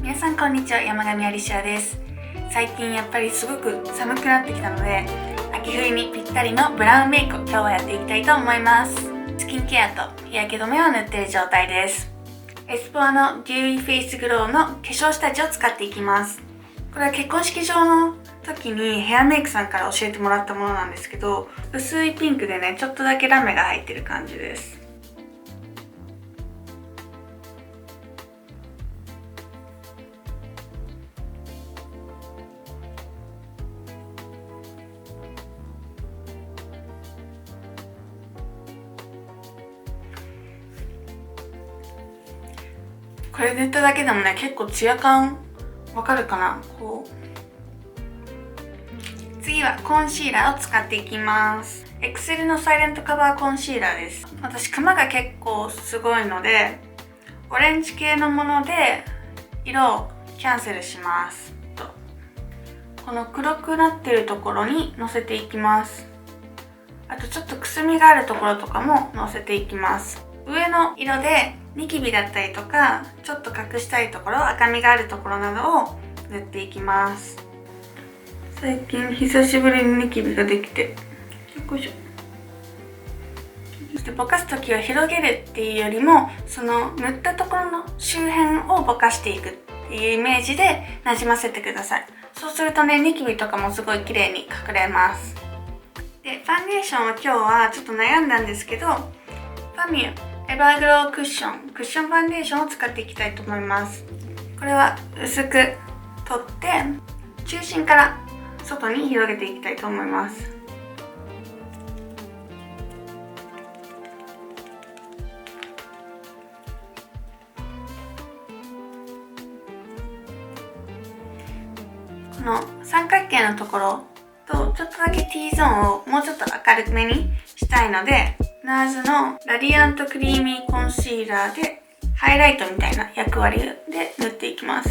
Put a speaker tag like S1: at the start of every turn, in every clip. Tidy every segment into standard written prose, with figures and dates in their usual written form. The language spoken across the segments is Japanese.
S1: 皆さんこんにちは、山上アリシアです。最近やっぱりすごく寒くなってきたので、秋冬にぴったりのブラウンメイクを今日はやっていきたいと思います。スキンケアと日焼け止めを塗っている状態です。エスポアのデューイフェイスグローの化粧下地を使っていきます。これは結婚式場の時にヘアメイクさんから教えてもらったものなんですけど、薄いピンクでね、ちょっとだけラメが入ってる感じです。これ塗っただけでもね、結構ツヤ感わかるかな。次はコンシーラーを使っていきます。エクセルのサイレントカバーコンシーラーです。私クマが結構すごいので、オレンジ系のもので色をキャンセルします。この黒くなってるところにのせていきます。あとちょっとくすみがあるところとかものせていきます。上の色でニキビだったりとか、ちょっと隠したいところ、赤みがあるところなどを塗っていきます。最近久しぶりにニキビができて、よいしょ。そしてぼかすときは広げるっていうよりも、その塗ったところの周辺をぼかしていくっていうイメージでなじませてください。そうするとね、ニキビとかもすごい綺麗に隠れます。で、ファンデーションは今日はちょっと悩んだんですけど、ファミュエバーグロークッションファンデーションを使っていきたいと思います。これは薄く取って中心から外に広げていきたいと思います。この三角形のところとちょっとだけ T ゾーンをもうちょっと明るめにしたいので、NARS のラディアントクリーミーコンシーラーでハイライトみたいな役割で塗っていきます。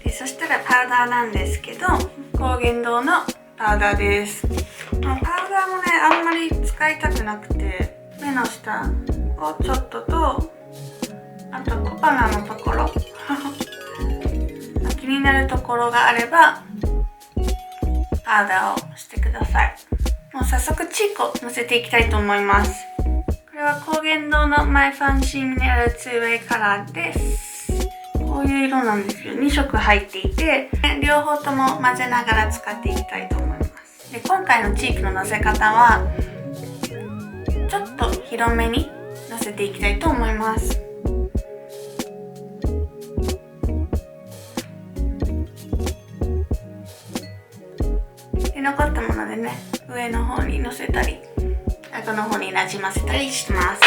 S1: でそしたらパウダーなんですけど、高原堂のパウダーです。パウダーもね、あんまり使いたくなくて、目の下をちょっとと、あと小鼻のところ気になるところがあればパウダーをしてください。もう早速チークをのせていきたいと思います。これは高原堂のマイファンシーミネラル 2way カラーです。こういう色なんですよ。2色入っていて、両方とも混ぜながら使っていきたいと思います。で、今回のチークののせ方はちょっと広めにのせていきたいと思います。で、残ったものでね、上の方にのせたり、後の方になじませたりします。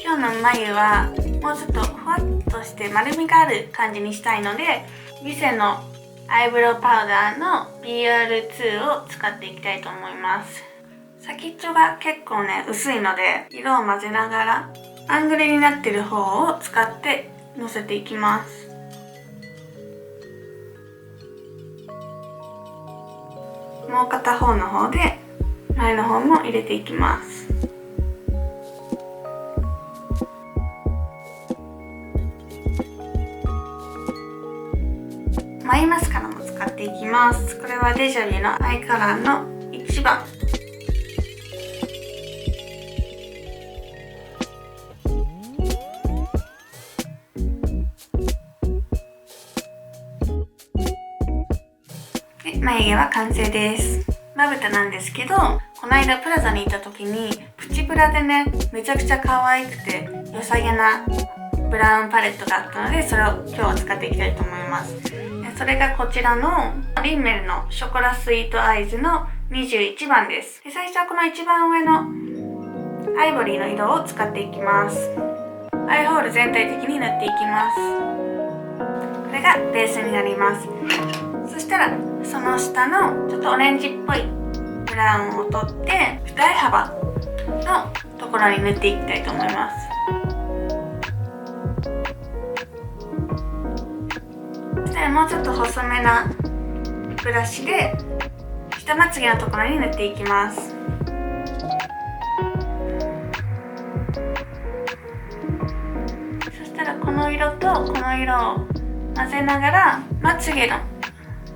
S1: 今日の眉はもうちょっとふわっとして丸みがある感じにしたいので、ビセのアイブロウパウダーの BR2 を使っていきたいと思います。先っちょが結構ね、薄いので、色を混ぜながらアングルになってる方を使ってのせていきます。もう片方の方で前の方も入れていきます。眉マスカラも使っていきます。これはデジャビュのアイカラーの1番。で、眉毛は完成です。まぶたなんですけど、この間プラザに行った時にプチプラでね、めちゃくちゃ可愛くて良さげなブラウンパレットがあったので、それを今日は使っていきたいと思います。それがこちらのリンメルのショコラスイートアイズの21番です。で、最初はこの一番上のアイボリーの色を使っていきます。アイホール全体的に塗っていきます。これがベースになります。そしたらその下のちょっとオレンジっぽいブラウンを取って二重幅のところに塗っていきたいと思います。もうちょっと細めなブラシで下まつげのところに塗っていきます。そしたらこの色とこの色を混ぜながらまつげの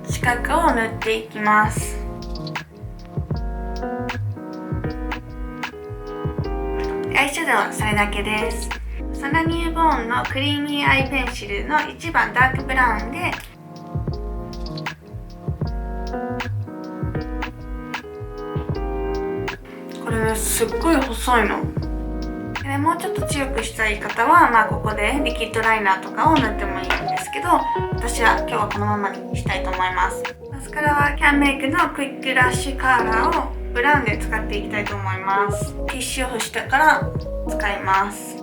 S1: 近くを塗っていきます。アイシャドウはそれだけです。サナニューボーンのクリーミーアイペンシルの1番ダークブラウンでこれね、すっごい細いので、もうちょっと強くしたい方は、ここでリキッドライナーとかを塗ってもいいんですけど、私は今日はこのままにしたいと思います。マスカラはキャンメイクのクイックラッシュカーラーをブラウンで使っていきたいと思います。ティッシュオフしてから使います。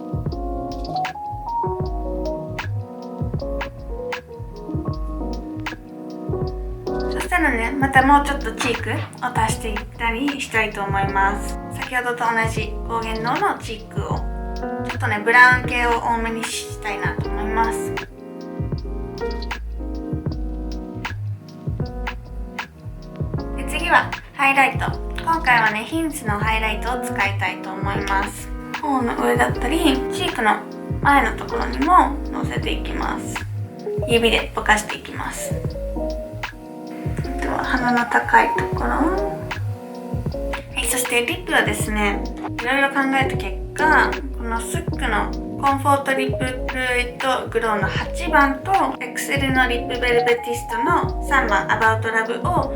S1: そしたらね、またもうちょっとチークを足していったりしたいと思います。先ほどと同じ光源濃のチークをちょっとね、ブラウン系を多めにしたいなと思います。で、次はハイライト。今回はね、ヒンスのハイライトを使いたいと思います。頬の上だったりチークの前のところにものせていきます。指でぼかしていきます。あとは鼻の高いところ、はい、そしてリップはですね、いろいろ考えた結果、このスックのコンフォートリップフルイッドグローの8番とエクセルのリップベルベティストの3番アバウトラブを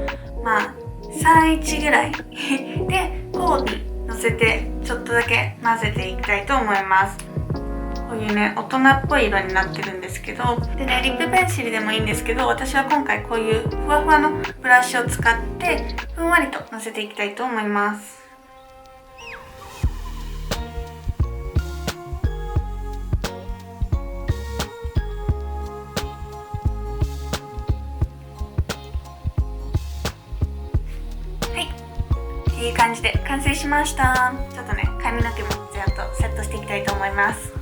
S1: 3:1ぐらいで頬にのせてちょっとだけ混ぜていきたいと思います。こういうね、大人っぽい色になってるんですけど、でね、リップペンシルでもいいんですけど、私は今回こういうふわふわのブラシを使ってふんわりとのせていきたいと思います。いい感じで完成しました。ちょっとね、髪の毛もずっとセットしていきたいと思います。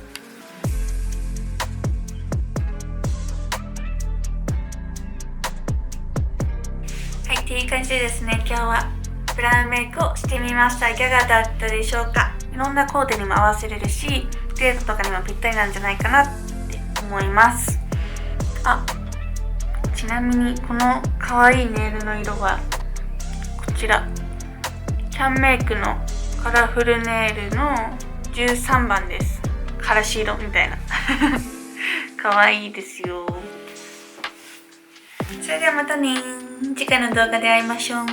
S1: はい、っていう感じでですね、今日はブラウンメイクをしてみました。いかがだったでしょうか。いろんなコーデにも合わせれるし、デートとかにもぴったりなんじゃないかなって思います。ちなみにこの可愛いネイルの色はこちら、キャンメイクのカラフルネイルの13番です。からし色みたいな可愛いですよ。それではまたね、次回の動画で会いましょう。